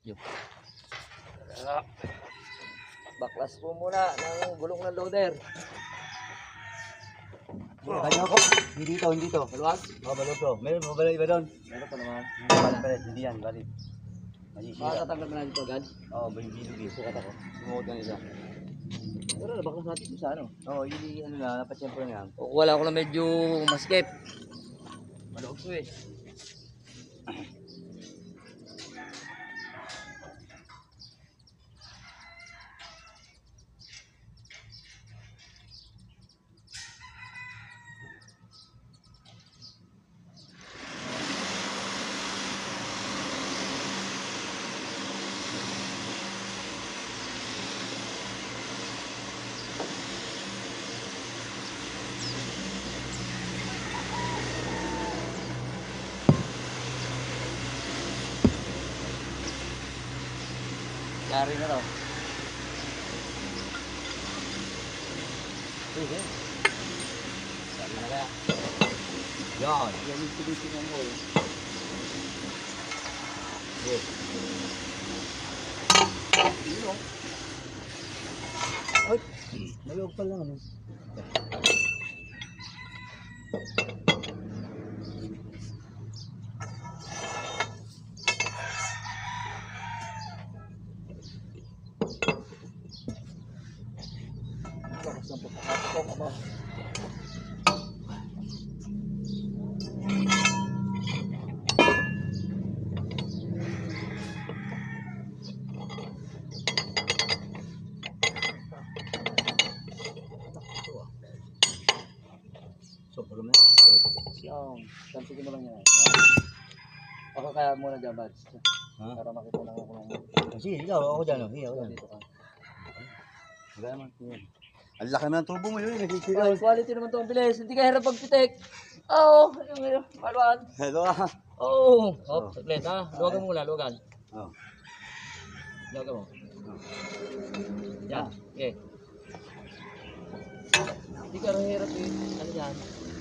Yun. Baklas po muna ng gulong ng loader. Kanya ako. Hindi dito, hindi dito. Maluwag? Balot to. Meron mo ba iba doon? Meron pa naman. Balik pa rin, hindi yan, balik. Makatatanggal mo na dito agad? Oo, bilog eh. Sukat ako. Sumuot ng isa. Pero baklas natin kung sa ano. Oo, hindi ano na, napatsyempo na yan. O, wala ko lang medyo maskip. Maluwag to eh. Yari na to. Sige. Sabi na kaya. Yan. Yan yung tinitingnan ko eh. Yes. Yun o. Ay, mayog pa lang ano. Lakas ng pagkakatok ba? Sobrang na. Siyang, tantigin naman yan. Ako kaya muna dyan, Bads. Ha? Para makita lang ako ng... Sige, ikaw, ako dyan. Sige, ako dyan. Dito ka. Wala naman. Ang laki na ng tubo mo yun, nakikita. Ay, quality naman ito ang bilis. Hindi ka hirap pagpitik. Oo, yung maluan. Hello ah. Oo. Oh, saglit ha. Luwagan mo muna, luwagan. Oh. Luwagan mo. Yan. Okay. Hindi ka rin hirap eh. Ano yan?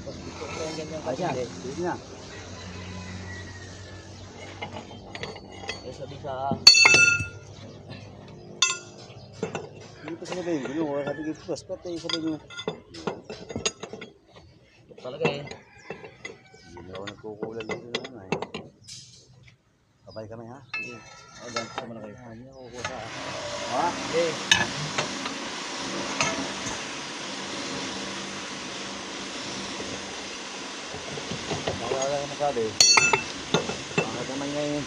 Pag gusto ko yung ganyan Ay, siya. kasi. Sige na. Eh, sabi sa... Hindi pa sinabi yung gulo. Sabi ko, spot eh. Sabi nyo. Talaga eh. Hindi ako nagkukulan dito naman eh. Babay kami ha? Sige. O, dyan. Sama na kayo. Hindi ako kukuha sa ha? Okay. Wala ka masabi. Bakit naman ngayon?